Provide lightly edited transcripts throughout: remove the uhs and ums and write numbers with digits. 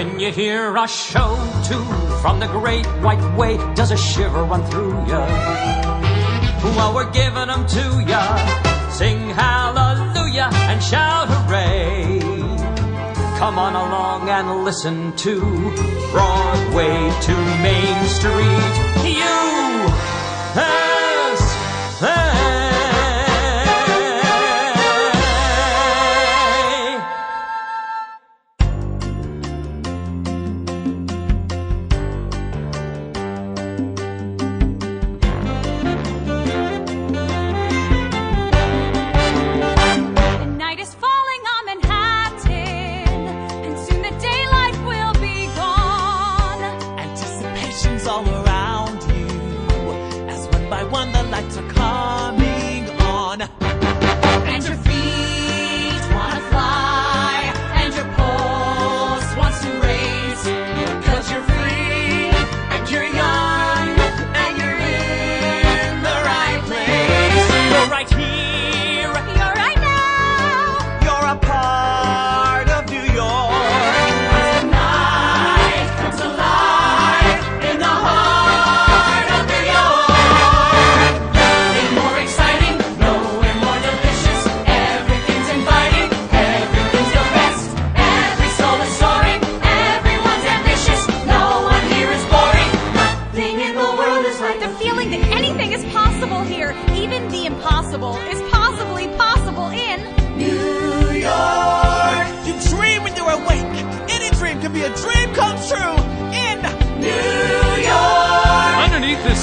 When you hear a show tune from the great white way, does a shiver run through ya? Well, we're giving them to ya. Sing hallelujah and shout hooray. Come on along and listen to Broadway to Main Street. USA.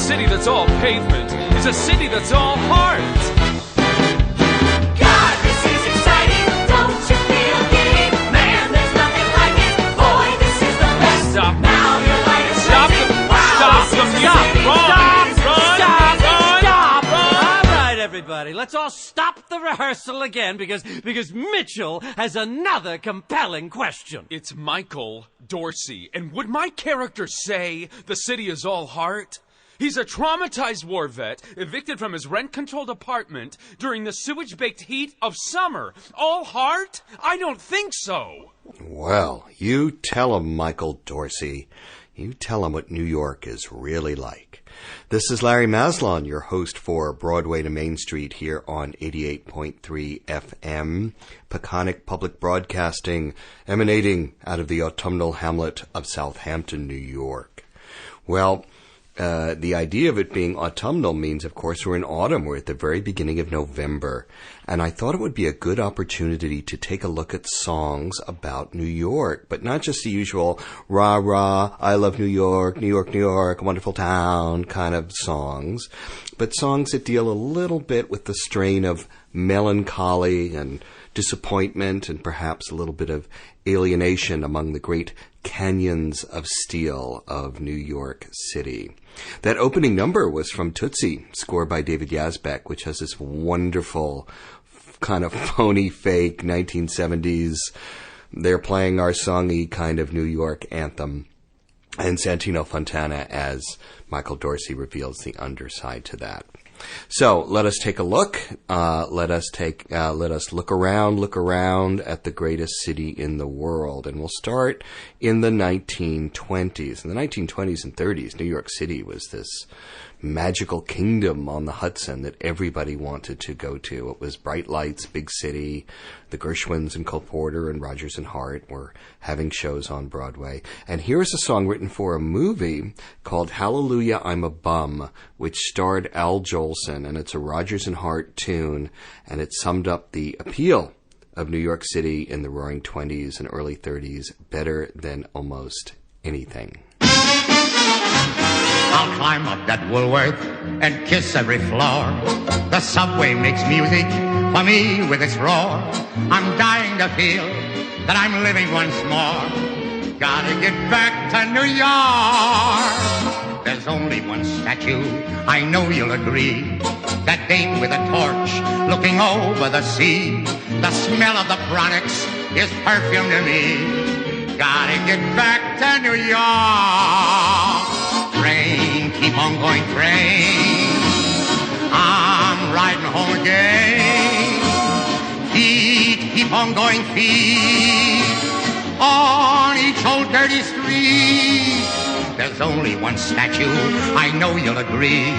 City that's all pavement is a city that's all heart. God, this is exciting. Don't you feel giddy? Man, there's nothing like it. Boy, this is the best. Stop. Now your light is Stop blazing. them. Wow, Stop this them. is Yeah. exciting. All right, everybody, let's all stop the rehearsal again because Mitchell has another compelling question. It's Michael Dorsey, and would my character say the city is all heart? He's a traumatized war vet, evicted from his rent-controlled apartment during the sewage-baked heat of summer. All heart? I don't think so. Well, you tell him, Michael Dorsey. You tell him what New York is really like. This is Larry Maslon, your host for Broadway to Main Street here on 88.3 FM, Peconic Public Broadcasting, emanating out of the autumnal hamlet of Southampton, New York. Well, the idea of it being autumnal means, of course, we're in autumn. We're at the very beginning of November. And I thought it would be a good opportunity to take a look at songs about New York, but not just the usual rah-rah, I love New York, New York, New York, a wonderful town kind of songs, but songs that deal a little bit with the strain of melancholy and disappointment and perhaps a little bit of alienation among the great canyons of steel of New York City. That opening number was from Tootsie, scored by David Yazbek, which has this wonderful kind of phony fake 1970s, they're playing our songy kind of New York anthem. And Santino Fontana as Michael Dorsey reveals the underside to that. So let us take a look. Let us look around at the greatest city in the world, and we'll start in the 1920s. In the 1920s and 30s, New York City was this magical kingdom on the Hudson that everybody wanted to go to. It was bright lights, big city. The Gershwins and Cole Porter and Rodgers and Hart were having shows on Broadway. And here's a song written for a movie called Hallelujah, I'm a Bum, which starred Al Jolson, and it's a Rodgers and Hart tune, and it summed up the appeal of New York City in the Roaring 20s and early 30s better than almost anything. I'll climb up that Woolworth and kiss every floor. The subway makes music for me with its roar. I'm dying to feel that I'm living once more. Gotta get back to New York. There's only one statue, I know you'll agree. That dame with a torch looking over the sea. The smell of the Bronx is perfume to me. Gotta get back to New York. Train, keep on going, train. I'm riding home again. Feet, keep on going, feet. On each old dirty street, there's only one statue, I know you'll agree.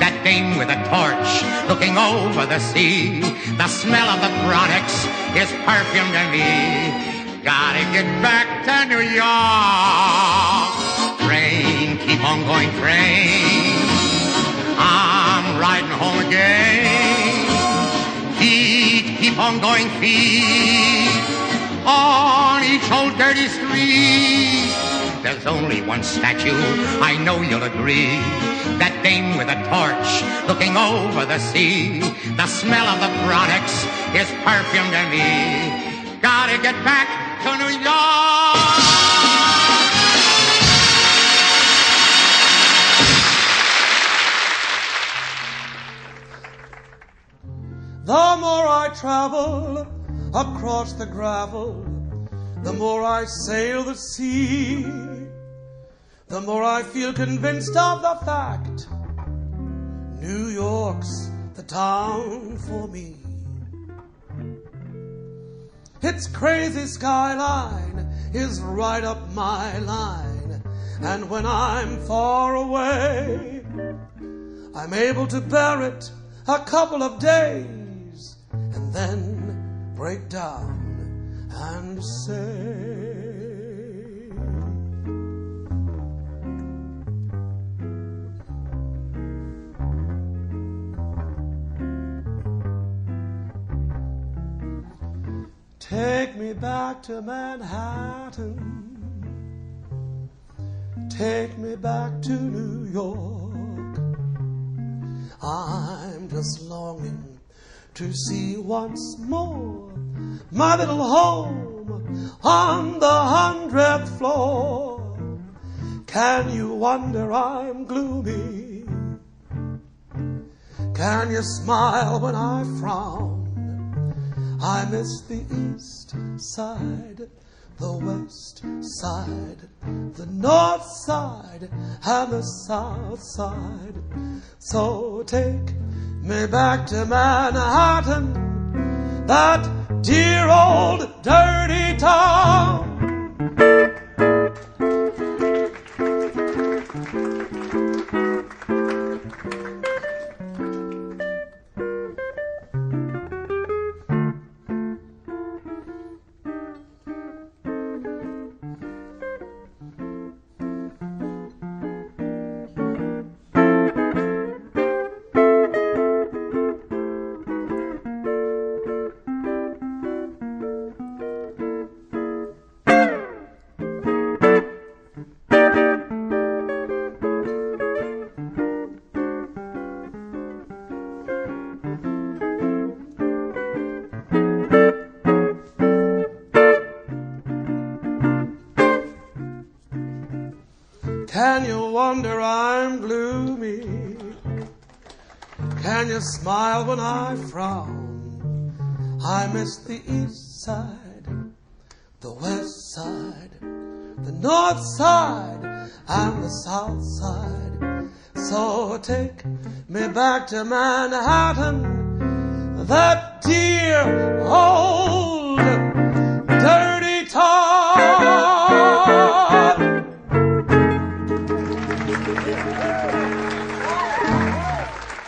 That dame with a torch looking over the sea. The smell of the products is perfume to me. Gotta get back to New York. Train, keep on going, train. I'm riding home again. Feet, keep on going, feet. On each old dirty street, there's only one statue, I know you'll agree. That dame with a torch looking over the sea. The smell of the products is perfume to me. Gotta get back to New York. The more I travel across the gravel, the more I sail the sea, the more I feel convinced of the fact New York's the town for me. Its crazy skyline is right up my line, and when I'm far away, I'm able to bear it a couple of days and then break down and say, take me back to Manhattan, take me back to New York. I'm just longing to see once more my little home on the 100th floor. Can you wonder I'm gloomy? Can you smile when I frown? I miss the east side, the west side, the north side, and the south side. So take me back to Manhattan, that dear old dirty town. Can you wonder I'm gloomy? Can you smile when I frown? I miss the east side, the west side, the north side, and the south side. So take me back to Manhattan, that dear old dirty town.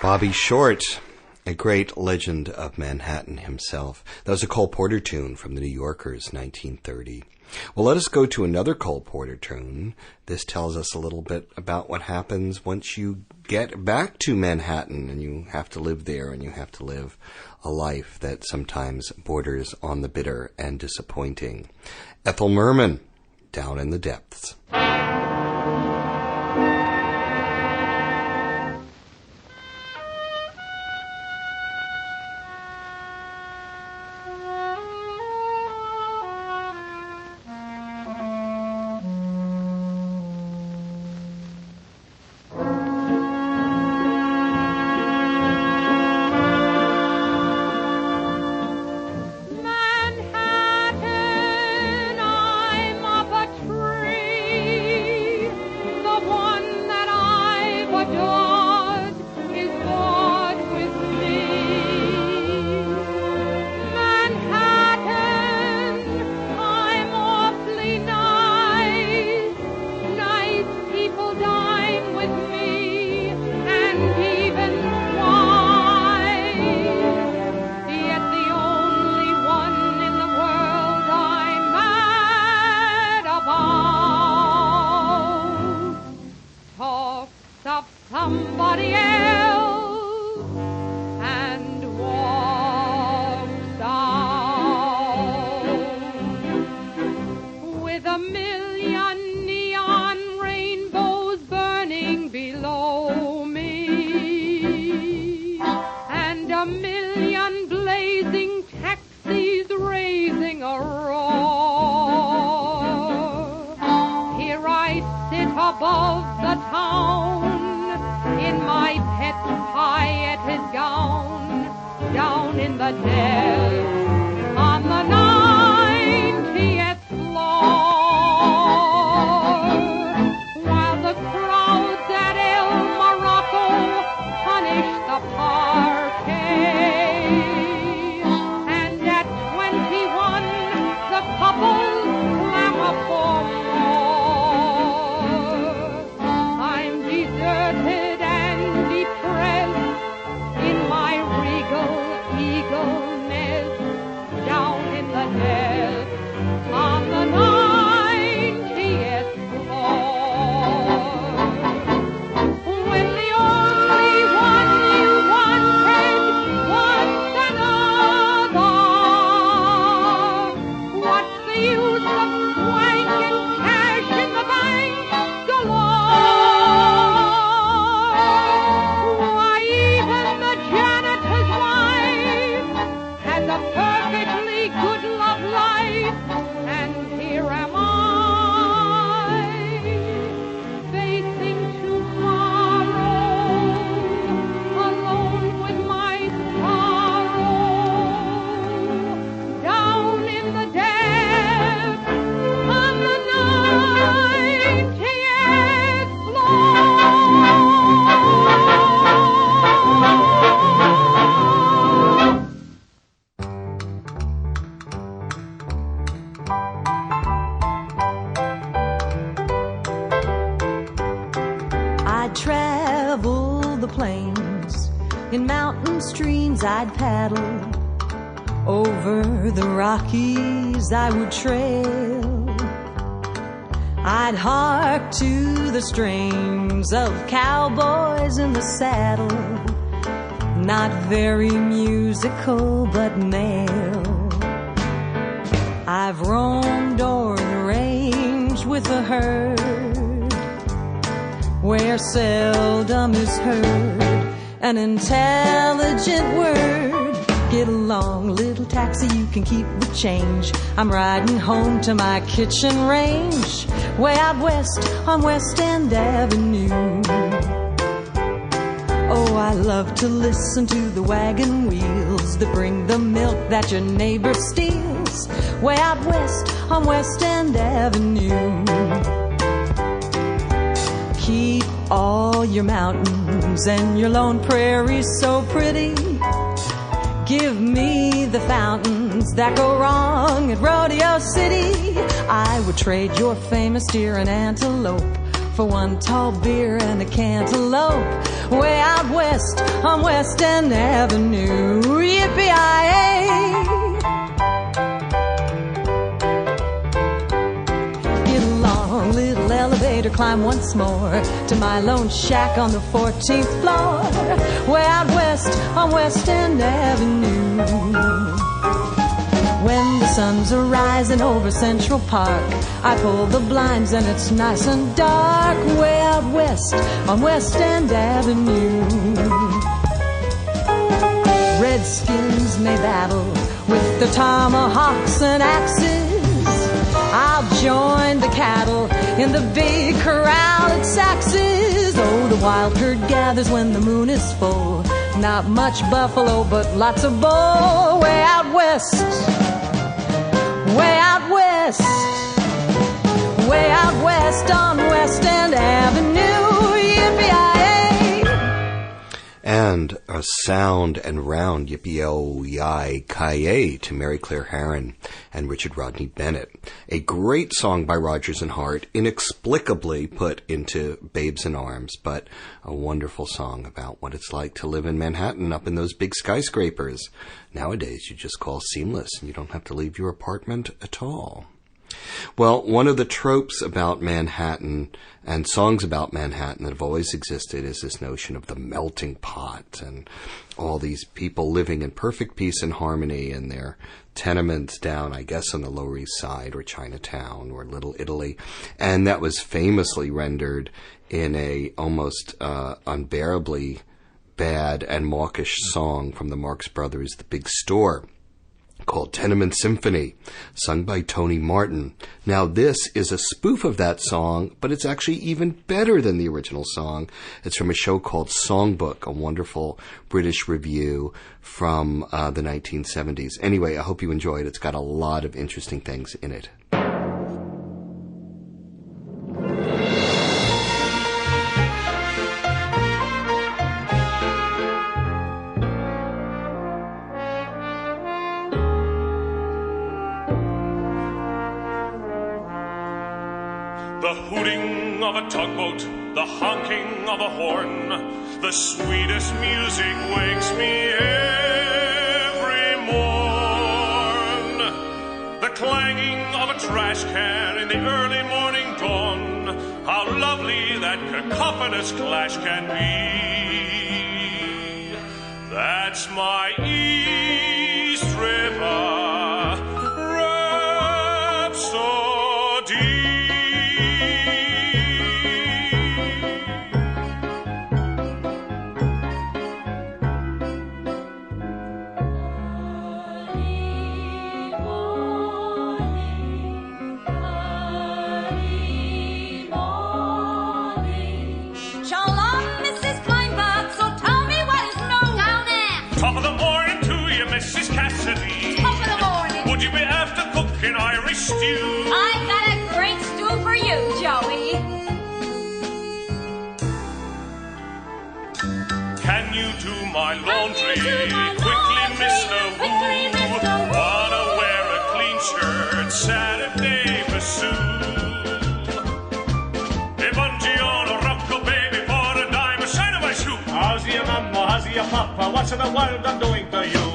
Bobby Short, a great legend of Manhattan himself. That was a Cole Porter tune from the New Yorkers, 1930. Well, let us go to another Cole Porter tune. This tells us a little bit about what happens once you get back to Manhattan and you have to live there and you have to live a life that sometimes borders on the bitter and disappointing. Ethel Merman, Down in the Depths. Manhattan, I'm up a tree. taxis raising a roar. Here I sit above the town in my pet pietted gown, down in the depths on the 90th floor, while the crowds at El Morocco punish the parquet, and at 21 the couples clamor for more. I'm deserted and depressed in my regal eagle nest, down in the nest on the 90th floor. When the only one you wanted was another, what's the use of swanking cash in the bank galore? Why, even the janitor's wife has a perfectly good love life, and here am I, facing tomorrow, alone with my sorrow, down in the depths on the 90th floor. I'd travel the plains, in mountain streams I'd paddle, over the Rockies I would trail. I'd hark to the strains of cowboys in the saddle, not very musical but male. I've roamed o'er the range with a herd, where seldom is heard an intelligent word. Get along, little taxi, you can keep the change. I'm riding home to my kitchen range, way out west on West End Avenue. Oh, I love to listen to the wagon wheels that bring the milk that your neighbor steals, way out west on West End Avenue. Keep all your mountains and your lone prairies so pretty. Give me the fountains that go wrong at Rodeo City. I would trade your famous deer and antelope for one tall beer and a cantaloupe, way out west on West End Avenue. Yippee-yi-yay! Get along, little elevator, climb once more to my lone shack on the 14th floor, way out west on West End Avenue. When the sun's a-rising over Central Park, I pull the blinds and it's nice and dark, way out west on West End Avenue. Redskins may battle with their tomahawks and axes. I'll join the cattle in the big corral at Sax's. Oh, the wild herd gathers when the moon is full. Not much buffalo, but lots of bull, way out west. Way out west, way out west on West End Avenue, yippee-yi-yay. And a sound and round yippee-yi-ki-yay to Mary Claire Harron and Richard Rodney Bennett. A great song by Rodgers and Hart, inexplicably put into Babes in Arms, but a wonderful song about what it's like to live in Manhattan up in those big skyscrapers. Nowadays, you just call Seamless and you don't have to leave your apartment at all. Well, one of the tropes about Manhattan and songs about Manhattan that have always existed is this notion of the melting pot and all these people living in perfect peace and harmony in their tenements down, I guess, on the Lower East Side or Chinatown or Little Italy. And that was famously rendered in a almost unbearably bad and mawkish song from the Marx Brothers, The Big Store. called Tenement Symphony, sung by Tony Martin. Now, this is a spoof of that song, but it's actually even better than the original song. It's from a show called Songbook, a wonderful British review from the 1970s. Anyway, I hope you enjoy it. It's got a lot of interesting things in it. The hooting of a tugboat, the honking of a horn, the sweetest music wakes me every morn. The clanging of a trash can in the early morning dawn, how lovely that cacophonous clash can be. That's my East River rhapsody. Irish stew. I got a great stew for you, Joey. Can you do my laundry quickly, Mr. Woo? Wanna wear a clean shirt Saturday for Sue? A bungee Rocco, baby, for a dime a shine of my shoe. How's your mama? How's your papa? What's in the world I'm doing to you?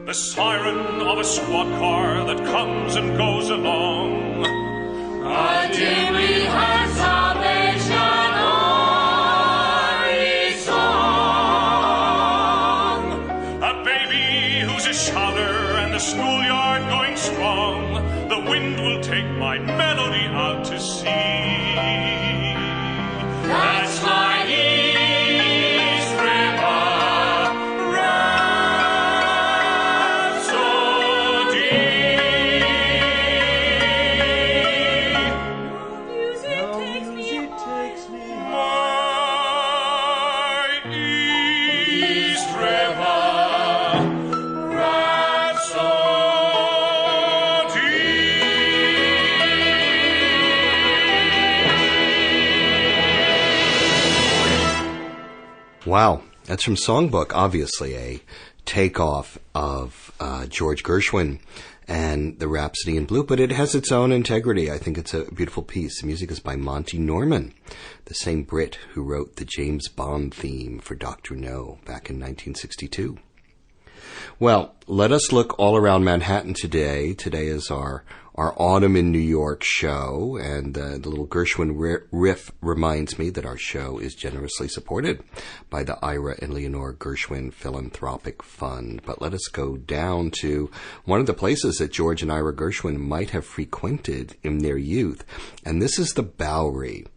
The siren of a squad car that comes and goes along. A dimly heard Salvation Army song. A baby who's a shouter and the schoolyard going strong. The wind will take my melody out to sea. That's my East River. Wow, that's from Songbook, obviously a takeoff of George Gershwin and the Rhapsody in Blue, but it has its own integrity. I think it's a beautiful piece. The music is by Monty Norman, the same Brit who wrote the James Bond theme for Dr. No back in 1962. Well, let us look all around Manhattan today. Today is our Autumn in New York show, and the little Gershwin riff reminds me that our show is generously supported by the Ira and Leonore Gershwin Philanthropic Fund. But let us go down to one of the places that George and Ira Gershwin might have frequented in their youth, and this is the Bowery.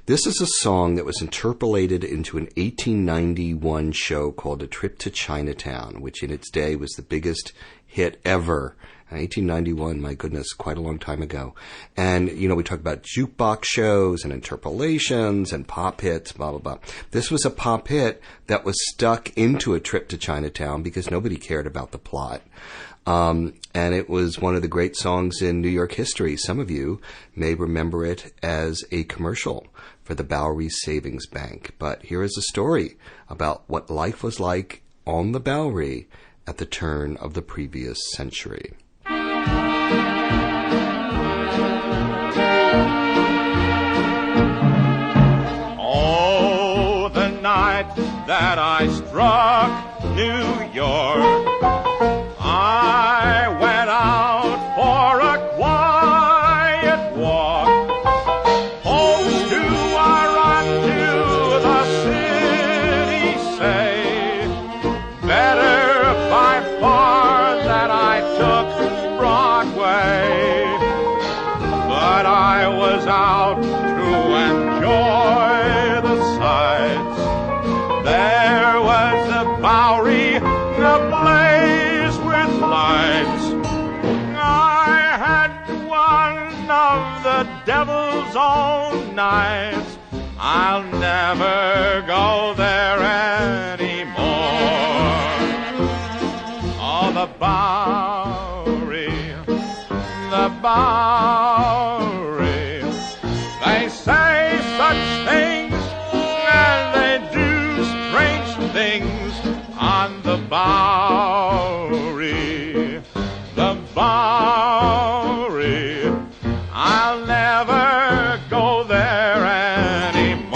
This is a song that was interpolated into an 1891 show called A Trip to Chinatown, which in its day was the biggest hit ever. 1891, my goodness, quite a long time ago. And, you know, we talk about jukebox shows and interpolations and pop hits, blah, blah, blah. This was a pop hit that was stuck into A Trip to Chinatown because nobody cared about the plot. And it was one of the great songs in New York history. Some of you may remember it as a commercial for the Bowery Savings Bank. But here is a story about what life was like on the Bowery at the turn of the previous century. Oh, the night that I struck New York, I went out for a quiet walk. Folks who are unto the city say out to enjoy the sights. There was the Bowery ablaze with lights. I had one of the devil's own nights. I'll never go there anymore. Oh, the Bowery, the Bowery. They say such things and they do strange things on the Bowery, the Bowery. I'll never go there anymore.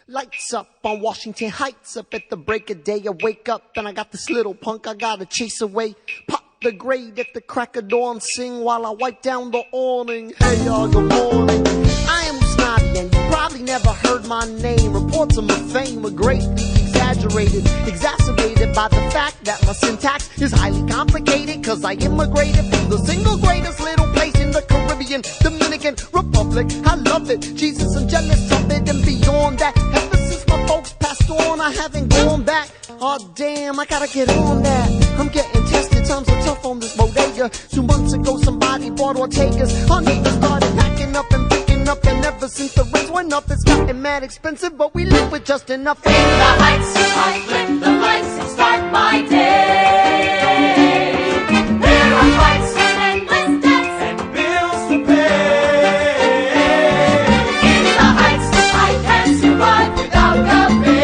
Lights up on Washington Heights, up at the break of day. I wake up and I got this little punk I gotta chase away. Pop the grade at the crack of dawn, sing while I wipe down the awning. Hey y'all, good morning. I am snotty and you probably never heard my name. Reports of my fame are greatly exaggerated, exacerbated by the fact that my syntax is highly complicated, cause I immigrated from the single greatest little place in the Caribbean, Dominican Republic. I love it, Jesus, I'm jealous of it, and beyond that, ever since my folks passed on, I haven't gone back. Oh damn, I gotta get on that. I'm getting tested, times are tough on this bodega. 2 months ago somebody bought Ortega's. Our neighbors started packing up and picking up, and ever since the rents went up, it's gotten mad expensive, but we live with just enough. In the Heights, I flip the lights and start my day. There are fights and endless debts and bills to pay. In the Heights, I can't survive without the pay.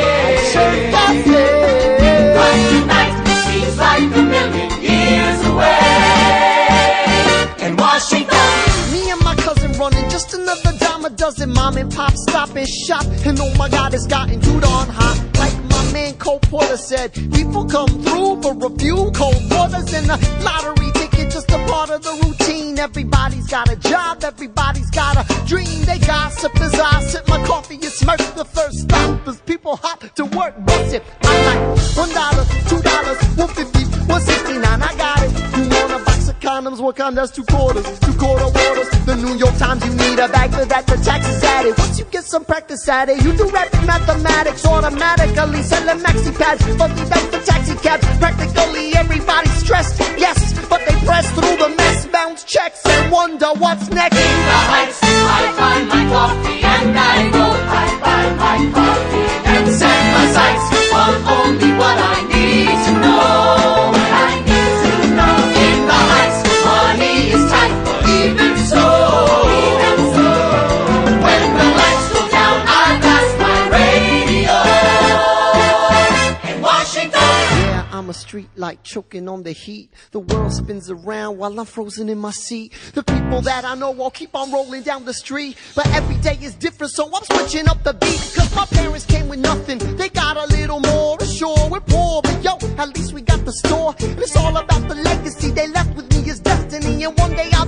But tonight seems like a million years away. In Washington, me and my cousin running just another dime a dozen. Mom and pop stop and shop, and oh my God, it's gotten too darn hot. Like my man Cole Porter said, people come through for a few cold waters, and a lottery ticket just a part of the routine. Everybody's got a job, everybody's got a dream. They gossip as I sip my coffee and smirk. The first stop as people hop to work, bust it. I like $1, $2, $1.50, $1.69. I got it. You want a box of condoms? What kind? That's 2 quarters, 2 quarter waters. The New York Times, you need a bag for that. The tax is added. Once you get some practice at it, you do rapid mathematics automatically. Selling maxi pads, but they don't for taxi cabs. Practically everybody's stressed, yes, but they press through the mess, bounce checks, and wonder what's next. in the Heights, I find my coffee and I go. I buy my coffee and set my sights on only what I need to know. What I need to know. In the Heights, money is tight, but even so, when the lights go down, I blast my radio. In Washington, Yeah, I'm a street light choking on the heat. The world spins around while I'm frozen in my seat. The people that I know all keep on rolling down the street, but every day is different, so I'm switching up the beat. Cause my parents came with nothing, they got a little more. Sure, we're poor, but yo, at least we got the store. And it's all about the legacy they left with me is destiny, and one day I'll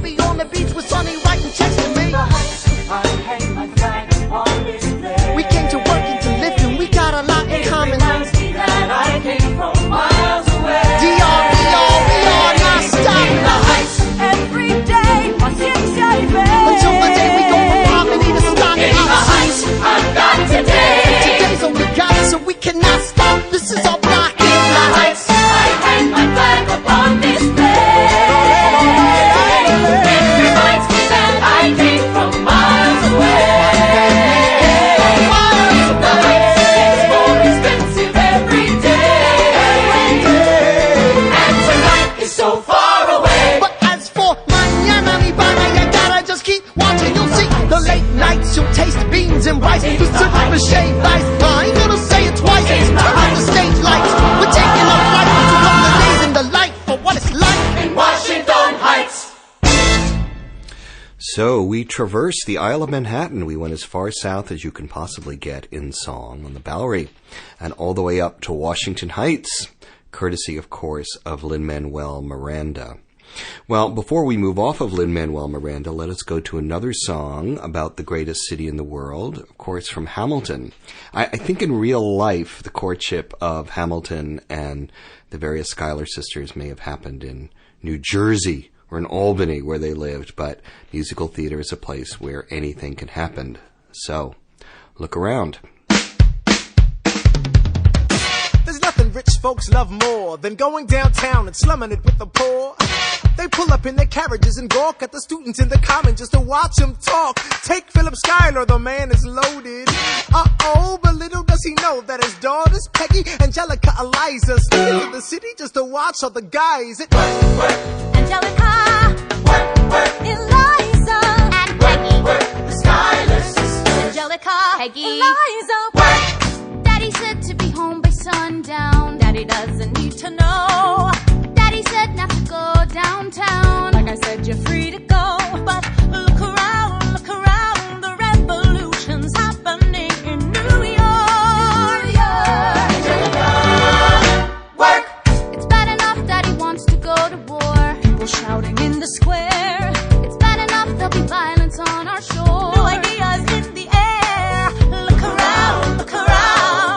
So we traversed the Isle of Manhattan. We went as far south as you can possibly get in song on the Bowery, and all the way up to Washington Heights, courtesy, of course, of Lin-Manuel Miranda. Well, before we move off of Lin-Manuel Miranda, let us go to another song about the greatest city in the world, of course, from Hamilton. I think in real life, the courtship of Hamilton and the various Schuyler sisters may have happened in New Jersey or in Albany, where they lived, but musical theater is a place where anything can happen. So, look around. There's nothing rich folks love more than going downtown and slumming it with the poor. They pull up in their carriages and gawk at the students in the common just to watch them talk. Take Philip Schuyler, the man is loaded. Uh-oh, but little does he know that his daughters, Peggy, Angelica, Eliza, sneak into the city just to watch all the guys. Angelica, Eliza, and Peggy, the Schuyler sisters. Angelica, Peggy, Eliza, Daddy said to be home by sundown. Daddy doesn't need to know. Daddy said not to go downtown. Like I said, you're free to go. But look around, the revolution's happening in New York. Angelica, work. It's bad enough Daddy wants to go to war. People shouting in the square. It's bad enough there'll be violence on our shore. New ideas in the air. Look around,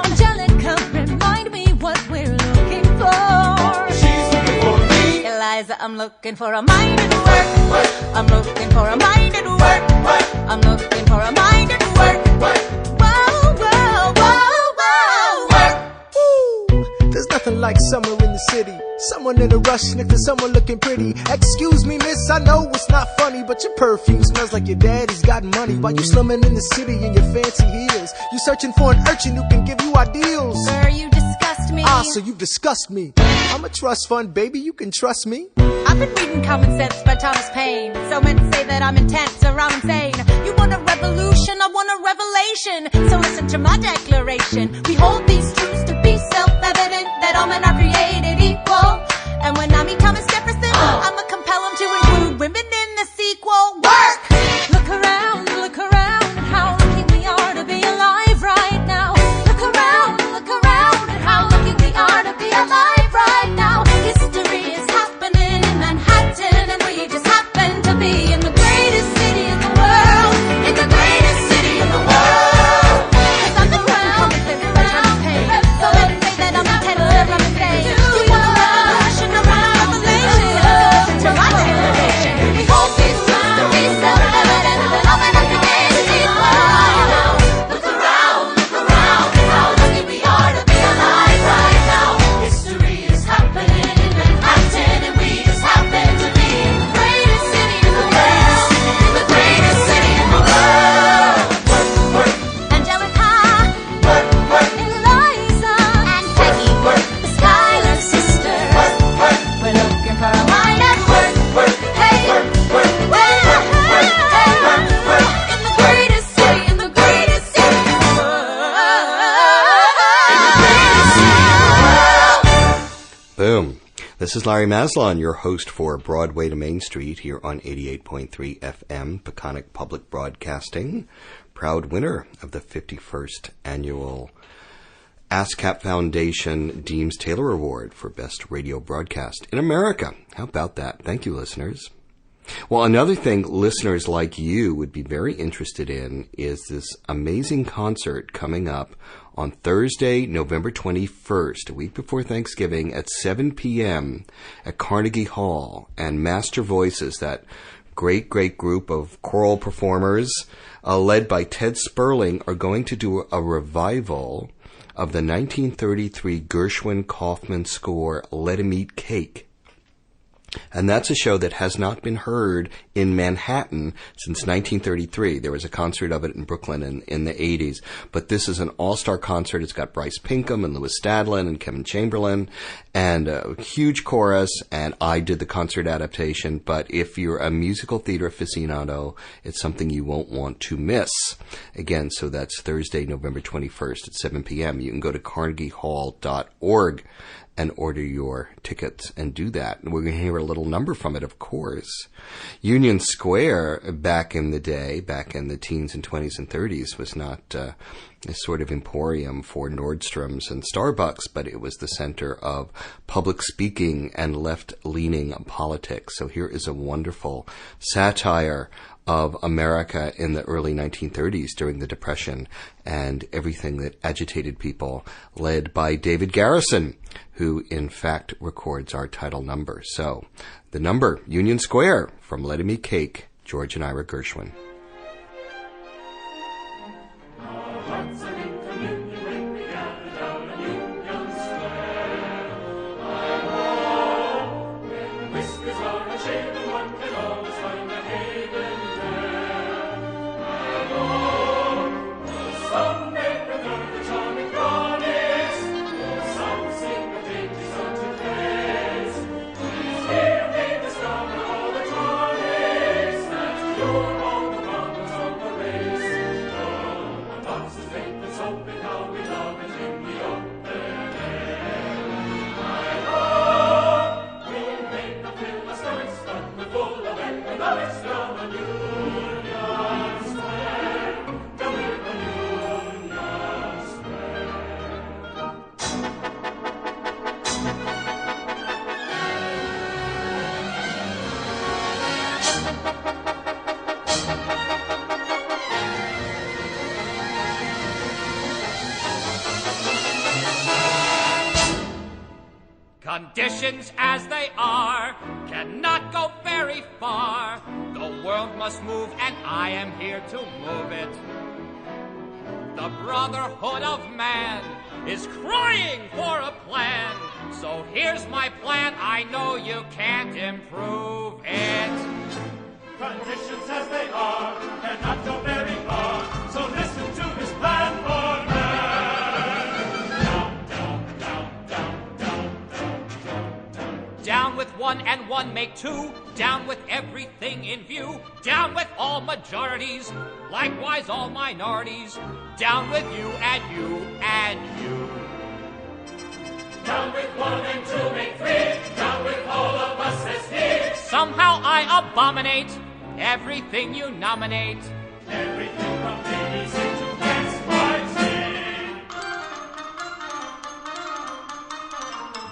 Angelica, remind me what we're looking for. She's looking for me. Eliza, I'm looking for a mind at work. I'm looking for a mind at work. I'm looking for a mind at work. Whoa, whoa, whoa, whoa, work. Ooh, there's nothing like summer in the city. Someone in a rush next to someone looking pretty. Excuse me, miss, I know it's not funny, but your perfume smells like your daddy's got money. While you slumming in the city in your fancy heels, you searching for an urchin who can give you ideals. Sir, you disgust me. Ah, so you disgust me. I'm a trust fund, baby, you can trust me. I've been reading Common Sense by Thomas Paine. So men say that I'm intense or I'm insane. You want a revolution, I want a revelation. So listen to my declaration. We hold these truths to be self-evident, that all men are created equal. And when I meet Thomas Jefferson, I'ma compel him to include women in the sequel. Work! Look around, at how lucky we are to be alive right now. Look around, at how lucky we are to be alive right now. History is happening in Manhattan, and we just happen to be in the greatest city in the world. In the greatest city in the world. 'Cause I'm around, so let me say that I'm a tender, I'm a day. You want a revolution, a revelation. To my declaration, we hold these truths to be self-evident, that all men are created equal. Look around, at how lucky we are to be alive right now. History is happening in Manhattan, and we just happen to be in the greatest city in the world. In the greatest city in the world. Angelica, Eliza, and Peggy, the Schuyler sisters. We're looking for a mind at work. Hey, in the greatest city, in the greatest city in the world. Boom. This is Larry Maslon, your host for Broadway to Main Street here on 88.3 FM, Peconic Public Broadcasting, proud winner of the 51st annual ASCAP Foundation Deems Taylor Award for Best Radio Broadcast in America. How about that? Thank you, listeners. Well, another thing listeners like you would be very interested in is this amazing concert coming up on Thursday, November 21st, a week before Thanksgiving at 7 p.m. at Carnegie Hall. And Master Voices, that great group of choral performers led by Ted Sperling, are going to do a revival of the 1933 Gershwin Kaufman score, Let 'Em Eat Cake. And that's a show that has not been heard in Manhattan since 1933. There was a concert of it in Brooklyn in the 80s. But this is an all-star concert. It's got Bryce Pinkham and Louis Stadlin and Kevin Chamberlain and a huge chorus. And I did the concert adaptation. But if you're a musical theater aficionado, it's something you won't want to miss. Again, so that's Thursday, November 21st at 7 p.m. You can go to carnegiehall.org and order your tickets and do that. And we're going to hear a little number from it, of course. Union Square, back in the day, back in the teens and 20s and 30s, was not a sort of emporium for Nordstrom's and Starbucks, but it was the center of public speaking and left-leaning politics. So here is a wonderful satire of America in the early 1930s during the Depression and everything that agitated people, led by David Garrison, who in fact records our title number. So the number, Union Square, from Let 'Em Eat Cake, George and Ira Gershwin. Conditions as they are cannot go very far. The world must move and I am here to move it. The brotherhood of man is crying for a plan. So here's my plan, I know you can't improve it. Conditions as they are cannot go very far. So listen to his plan for man. Down with one and one make two. Down with everything in view. Down with all majorities. Likewise all minorities. Down with you and you and you. Down with one and two make three. Down with all of us as here. Somehow I abominate everything you nominate. Everything from ABC to XYZ.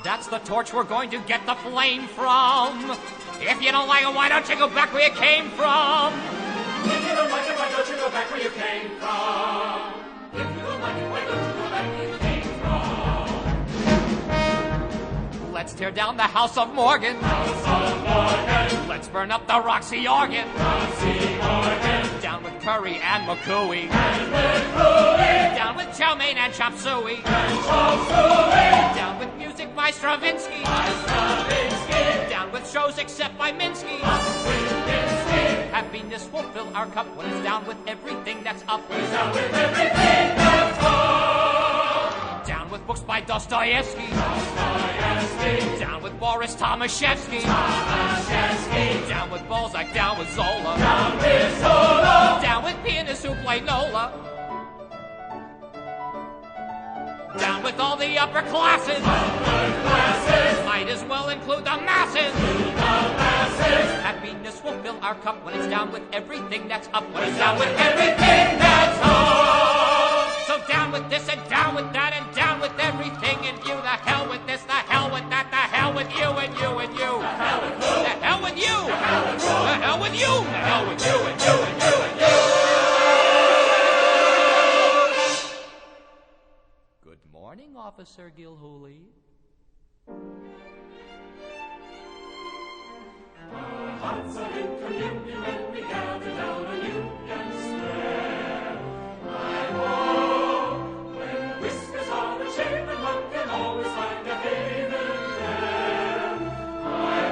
That's the torch we're going to get the flame from. If you don't like it, why don't you go back where you came from? If you don't like it, why don't you go back where you came from? If you don't like it, why don't you go back where you came from? Let's tear down the House of Morgan. House of Morgan. Let's burn up the Roxy organ. Roxy organ. Down with Curry and McCooey. And McCooey. Down with chow mein and chop suey. And chop suey. Down with music by Stravinsky. By Stravinsky. Down with shows except by Minsky. Happiness will fill our cup when it's down with everything that's up. When it's down with everything that's up. Down with books by Dostoevsky. Dostoevsky. Down with Boris Tomaszewski. Tomaszewski. Down with Balzac. Down with Zola. Down with Zola. Down with pianists who play Nola. Down with all the upper classes. Upper classes. Might as well include the masses. The masses. Happiness will fill our cup when it's down with everything that's up. When it's down with everything that's up. So down with this and down with that and down with everything in view. The hell with this, the hell with that, the hell with you and you and you. The hell with who? The hell with you. The hell with who? The hell with you. The hell with you and you and you and you. Good morning, Officer Gilhooly. Our hearts are in communion when we gather down on Union Square. I know when whiskers are the shaven, one can always find a haven there. I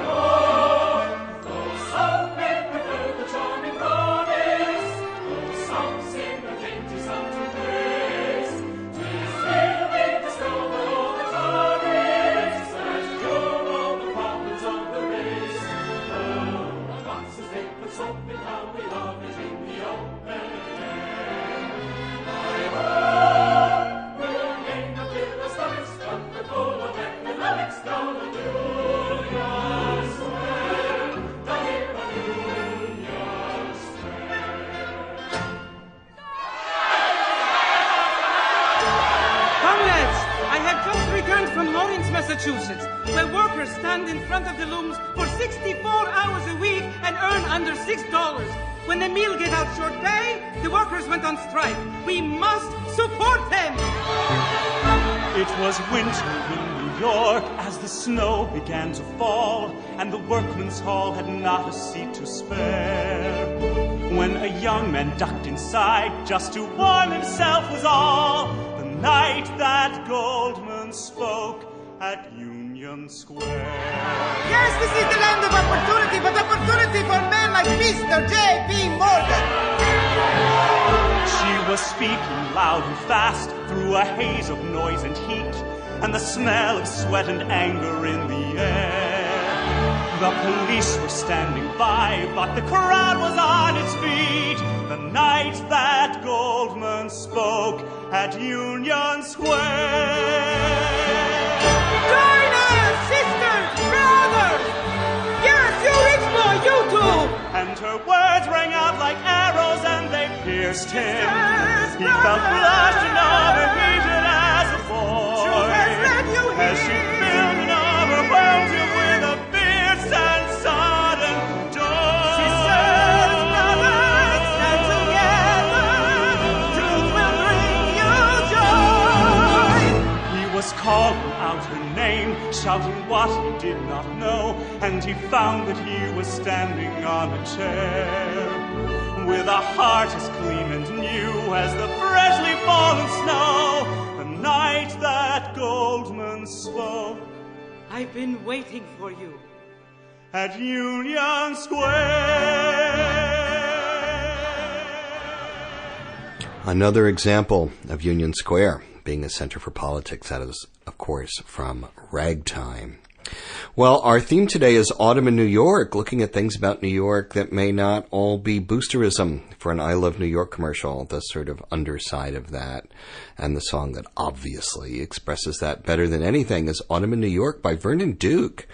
know though some may prefer the charming chorus, though some sing the dainty song to praise, 'tis here we discover all the tourists that cure all the problems of the race. Boxes they put soap in I have just returned from Lawrence, Massachusetts, where workers stand in front of the looms for 64 hours a week and earn under $6. When the mill get out short pay, the workers went on strike. We must support them! It was winter in New York as the snow began to fall, and the workman's hall had not a seat to spare. When a young man ducked inside just to warm himself was all the night that Goldman spoke at Union Square. Yes, this is the land of opportunity, but opportunity for men like Mr. J.B. Morgan. She was speaking loud and fast through a haze of noise and heat, and the smell of sweat and anger in the air. The police were standing by, but the crowd was on its feet the night that Goldman spoke at Union Square. Join us, sisters, brothers! Yes, you rich boy, you too! And her words rang out like arrows and they pierced him. He felt flushed and overheated as a boy. As she filled and overwhelmed him with a fierce and sudden joy. Sisters, brothers, stand together. Truth will bring you joy. He was calling out her name, shouting what he did not know, and he found that he was standing on a chair with a heart as clean and new as the freshly fallen snow. The night that Goldman spoke, I've been waiting for you at Union Square. Another example of Union Square being a center for politics. That is, of course, from Ragtime. Well, our theme today is Autumn in New York, looking at things about New York that may not all be boosterism. For an I Love New York commercial, the sort of underside of that, and the song that obviously expresses that better than anything is Autumn in New York by Vernon Duke.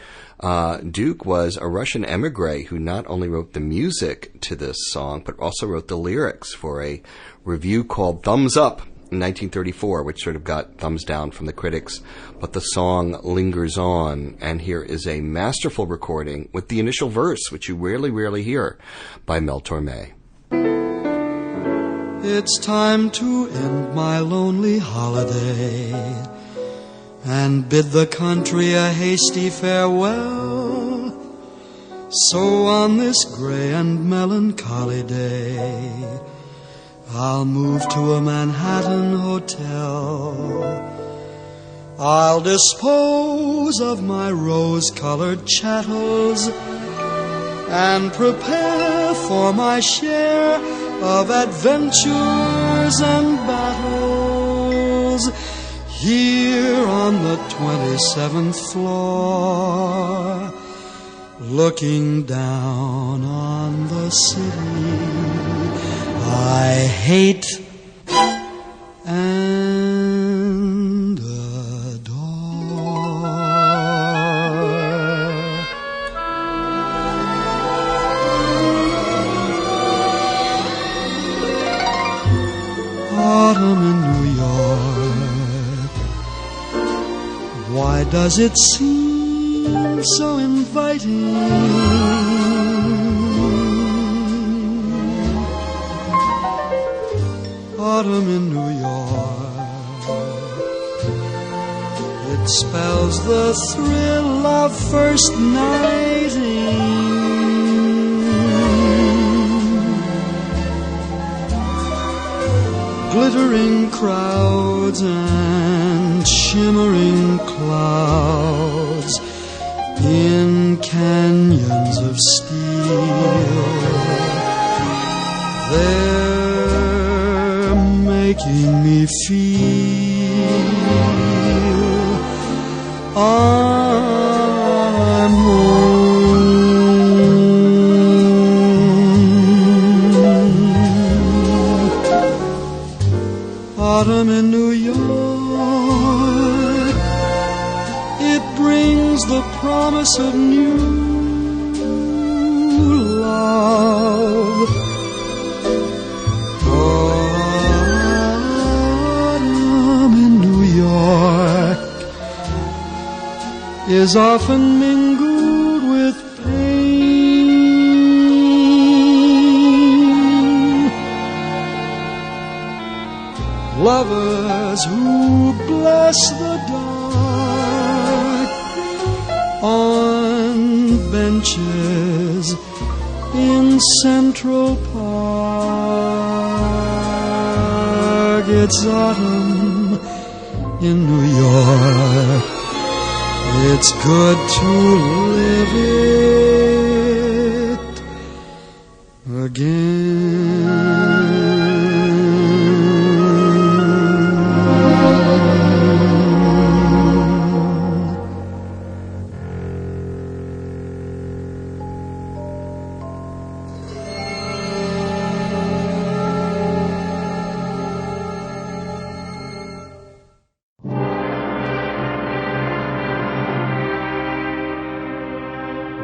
Duke was a Russian emigre who not only wrote the music to this song, but also wrote the lyrics for a review called Thumbs Up in 1934, which sort of got thumbs down from the critics, but the song lingers on, and here is a masterful recording with the initial verse, which you rarely hear, by Mel Tormé. It's time to end my lonely holiday and bid the country a hasty farewell. So on this gray and melancholy day, I'll move to a Manhattan hotel. I'll dispose of my rose-colored chattels and prepare for my share of adventures and battles here on the 27th floor, looking down on the city I hate and adore. Autumn in New York, why does it seem so inviting? Autumn in New York, it spells the thrill of first nighting. Glittering crowds and shimmering clouds in canyons of steel. They're making me feel I'm home. Autumn in New York, it brings the promise of new love. Autumn in New York, is often mingled with pain. Lovers who bless the dark on benches in Central Park. It's autumn in New York. It's good to live it again.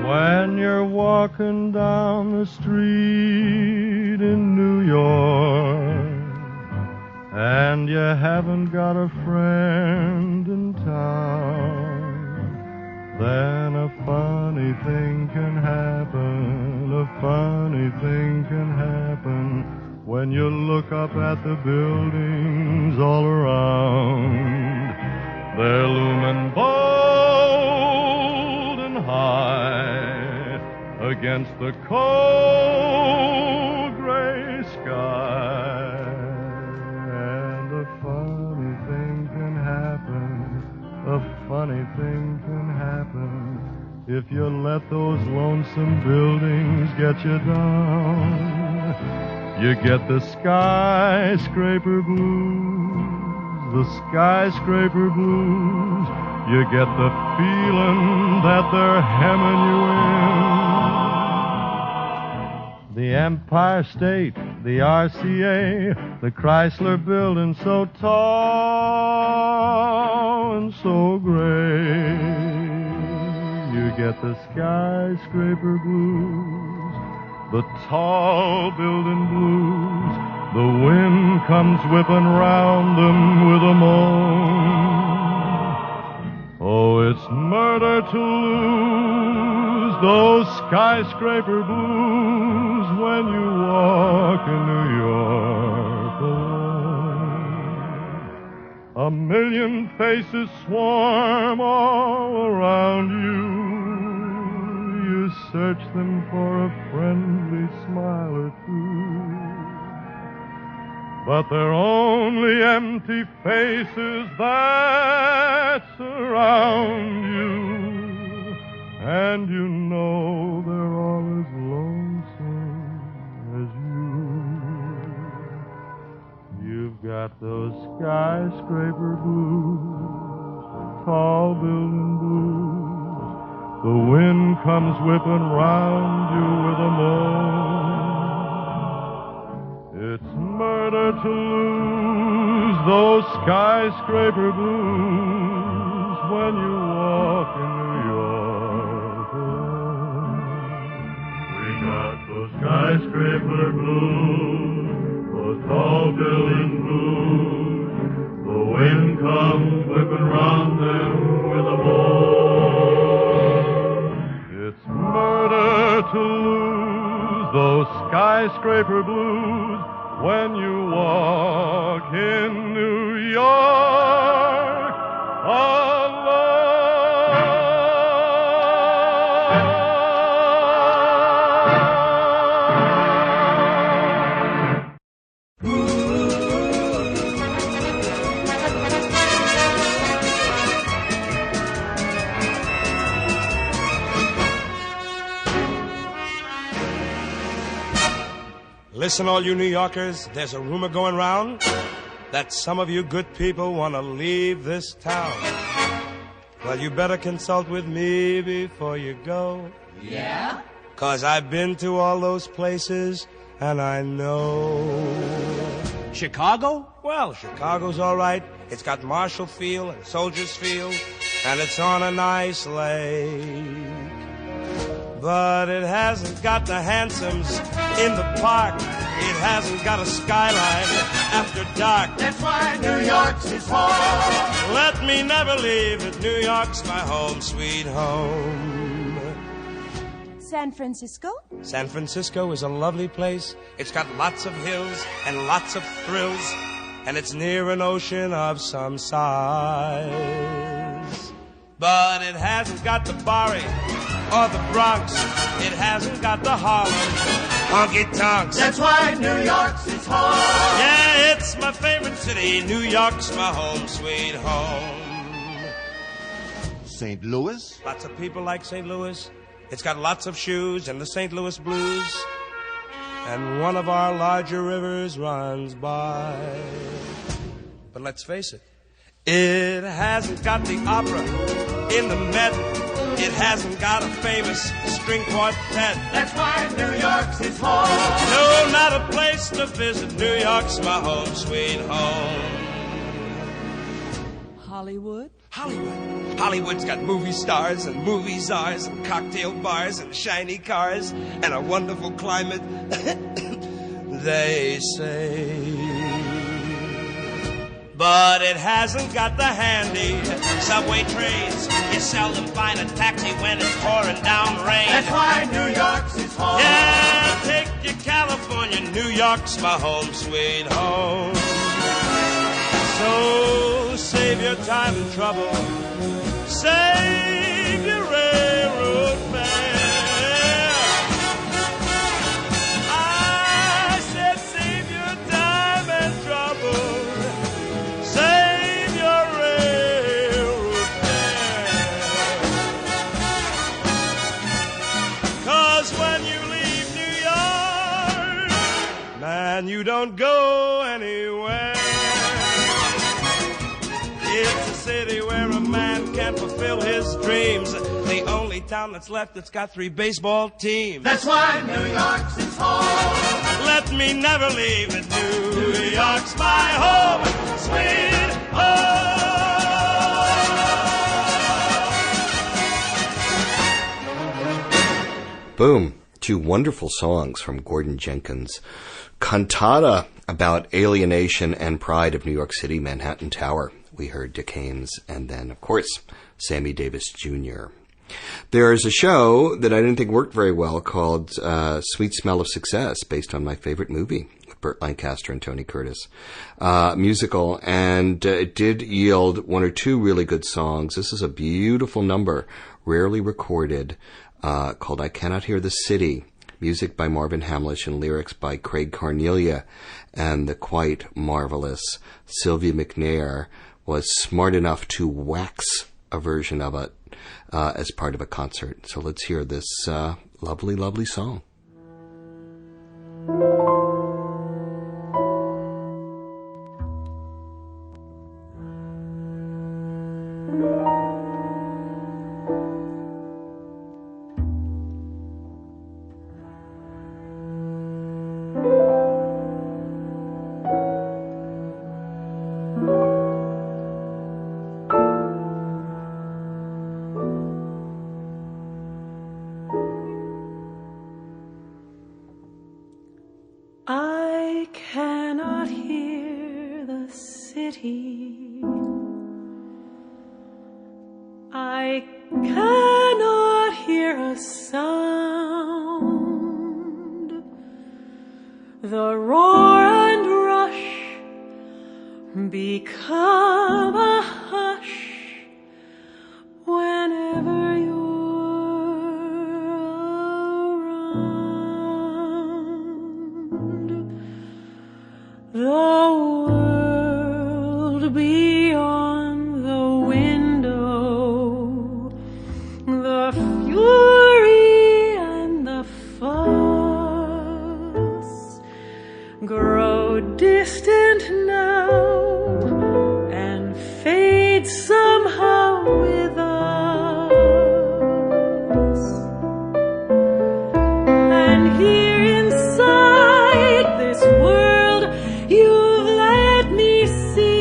When you're walking down the street in New York and you haven't got a friend in town, then a funny thing can happen, a funny thing can happen when you look up at the buildings all around. They're looming bold and high against the cold gray sky. And a funny thing can happen, a funny thing can happen if you let those lonesome buildings get you down. You get the skyscraper blues, the skyscraper blues. You get the feeling that they're hemming you in. The Empire State, the RCA, the Chrysler Building so tall and so gray. You get the skyscraper blues, the tall building blues. The wind comes whipping round them with a moan. Oh, it's murder to lose those skyscraper blues when you walk in New York alone. A million faces swarm all around you. You search them for a friendly smile or two, but they're only empty faces that surround you, and you know they're all as lonesome as you. You've got those skyscraper blues, tall building blues. The wind comes whipping round you with a moan. It's murder to lose those skyscraper blues when you walk in New York alone. We got those skyscraper blues, those tall building blues. The wind comes whipping round them with a moan. It's murder to lose those skyscraper blues when you walk in New York alone. Listen, all you New Yorkers, there's a rumor going round that some of you good people want to leave this town. Well, you better consult with me before you go. Yeah? 'Cause I've been to all those places, and I know. Chicago? Well, Chicago's all right. It's got Marshall Field and Soldiers Field, and it's on a nice lake. But it hasn't got the handsoms in the park. It hasn't got a skyline after dark. That's why New York's his home. Let Let me never leave it. New York's my home, sweet home. San Francisco? San Francisco is a lovely place. It's got lots of hills and lots of thrills, and it's near an ocean of some size. But it hasn't got the Bari or the Bronx. It hasn't got the Harlem honky-tonks. That's why New York's its home. Yeah, it's my favorite city. New York's my home, sweet home. St. Louis? Lots of people like St. Louis. It's got lots of shoes and the St. Louis blues. And one of our larger rivers runs by. But let's face it, it hasn't got the opera in the Met. It hasn't got a famous string quartet. That's why New York's its home. No, not a place to visit. New York's my home, sweet home. Hollywood? Hollywood's got movie stars and movie czars and cocktail bars and shiny cars and a wonderful climate, they say. But it hasn't got the handy subway trains. You seldom find a taxi when it's pouring down rain. That's why New York's its home. Yeah, take you California. New York's my home, sweet home. So save your time and trouble. Save your railroad fare. I said save your time and trouble. Save your railroad fare. 'Cause when you leave New York, man, you don't go anywhere. It's a city where a man can fulfill his dreams. The only town that's left that's got 3 baseball teams. That's why New York's its home. Let me never leave it. New York's my home, sweet home. Boom. 2 wonderful songs from Gordon Jenkins' cantata about alienation and pride of New York City, Manhattan Tower. We heard Dick Haymes, and then, of course, Sammy Davis Jr. There is a show that I didn't think worked very well called Sweet Smell of Success, based on my favorite movie with Burt Lancaster and Tony Curtis, musical, and it did yield 1 or 2 really good songs. This is a beautiful number, rarely recorded, called I Cannot Hear the City, music by Marvin Hamlish and lyrics by Craig Carnelia, and the quite marvelous Sylvia McNair was smart enough to wax a version of it as part of a concert. So let's hear this lovely, lovely song. I cannot hear the city. I cannot hear a sound. The roar and rush become a hush whenever you're the world beyond the window, the fury and the fuss grow distant now and fade somehow with us. And here inside this world you've let me see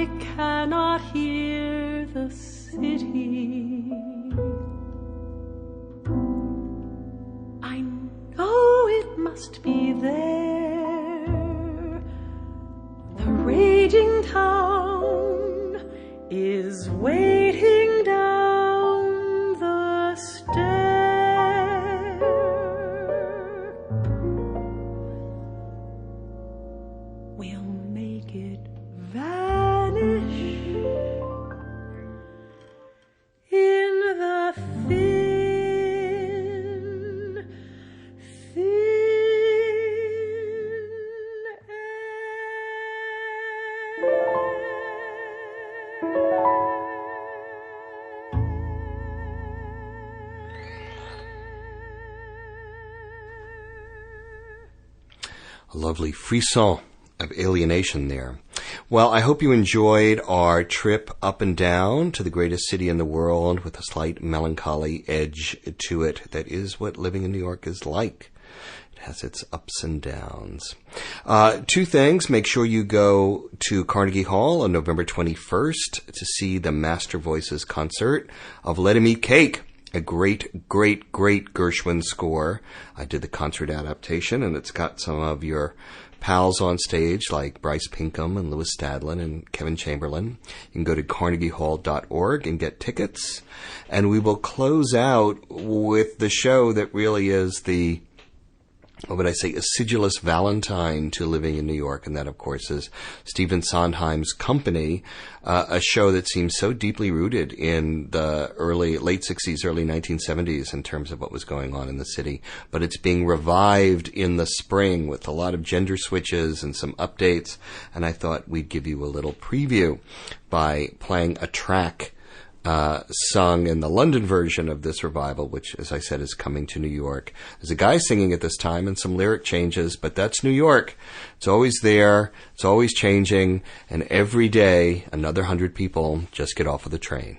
I cannot hear the city. I know it must be there. The raging town is waiting down the stair. We'll make it vanish in the thin A lovely frisson of alienation there. Well, I hope you enjoyed our trip up and down to the greatest city in the world with a slight melancholy edge to it. That is what living in New York is like. It has its ups and downs. Two things. Make sure you go to Carnegie Hall on November 21st to see the Master Voices concert of Let 'Em Eat Cake. A great, great, great Gershwin score. I did the concert adaptation, and it's got some of your pals on stage like Bryce Pinkham and Louis Stadlin and Kevin Chamberlain. You can go to carnegiehall.org and get tickets. And we will close out with the show that really is the, what would I say, acidulous Valentine to living in New York. And that, of course, is Stephen Sondheim's Company, a show that seems so deeply rooted in the late 60s, early 1970s in terms of what was going on in the city. But it's being revived in the spring with a lot of gender switches and some updates. And I thought we'd give you a little preview by playing a track sung in the London version of this revival, which, as I said, is coming to New York. There's a guy singing at this time and some lyric changes, but that's New York. It's always there. It's always changing. And every day, another 100 people just get off of the train.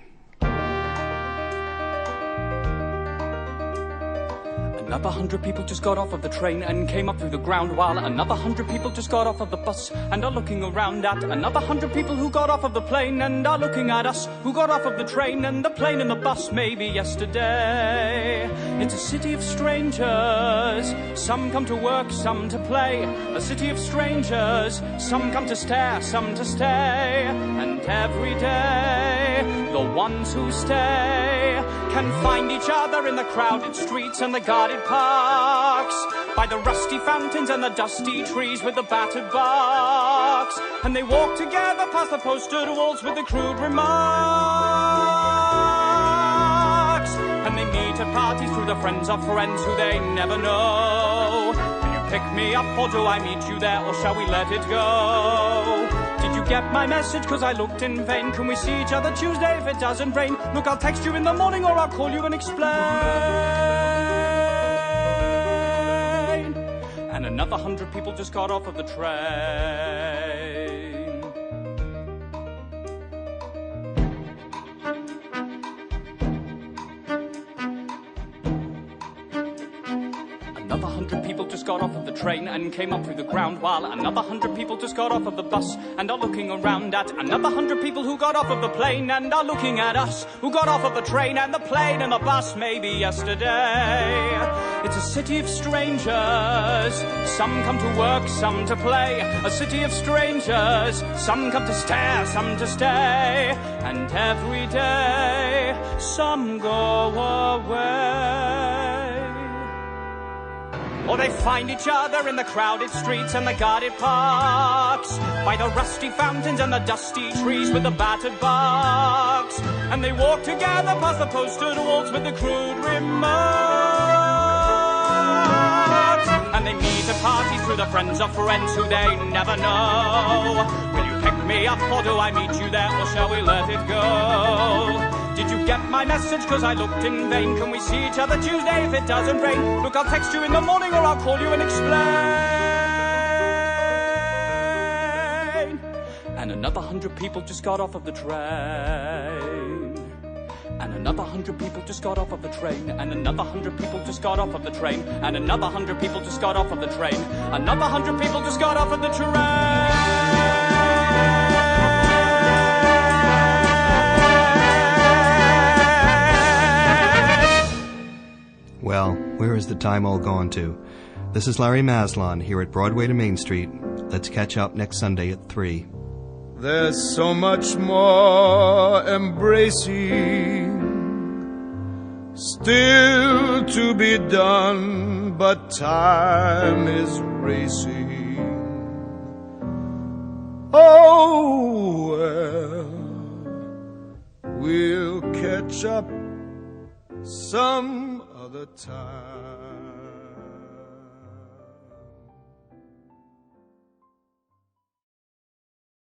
Another 100 people just got off of the train and came up through the ground, while another 100 people just got off of the bus and are looking around at another 100 people who got off of the plane and are looking at us who got off of the train and the plane and the bus maybe yesterday. It's a city of strangers. Some come to work, some to play. A city of strangers. Some come to stare, some to stay. And every day, the ones who stay can find each other in the crowded streets and the guarded parks, by the rusty fountains and the dusty trees with the battered barks. And they walk together past the postered walls with the crude remarks. And they meet at parties through the friends of friends who they never know. Will you pick me up or do I meet you there, or shall we let it go? Did you get my message? 'Cause I looked in vain. Can we see each other Tuesday if it doesn't rain? Look, I'll text you in the morning or I'll call you and explain. And another 100 people just got off of the train. Another 100 people just got off of the train and came up through the ground, while another 100 people just got off of the bus and are looking around at another 100 people who got off of the plane and are looking at us who got off of the train and the plane and the bus maybe yesterday. It's a city of strangers. Some come to work, some to play. A city of strangers. Some come to stare, some to stay. And every day, some go away. Or they find each other in the crowded streets and the guarded parks, by the rusty fountains and the dusty trees with the battered barks. And they walk together past the postered walls with the crude remarks. And they meet at parties through the friends of friends who they never know. Will you pick me up or do I meet you there, or shall we let it go? Did you get my message? 'Cause I looked in vain. Can we see each other Tuesday if it doesn't rain? Look, I'll text you in the morning or I'll call you and explain. And another 100 people just got off of the train. And another 100 people just got off of the train. And another 100 people just got off of the train. And another 100 people just got off of the train. Another 100 people just got off of the train. Where is the time all gone to? This is Larry Maslon here at Broadway to Main Street. Let's catch up next Sunday at 3. There's so much more embracing still to be done, but time is racing. Oh, well, we'll catch up some other time.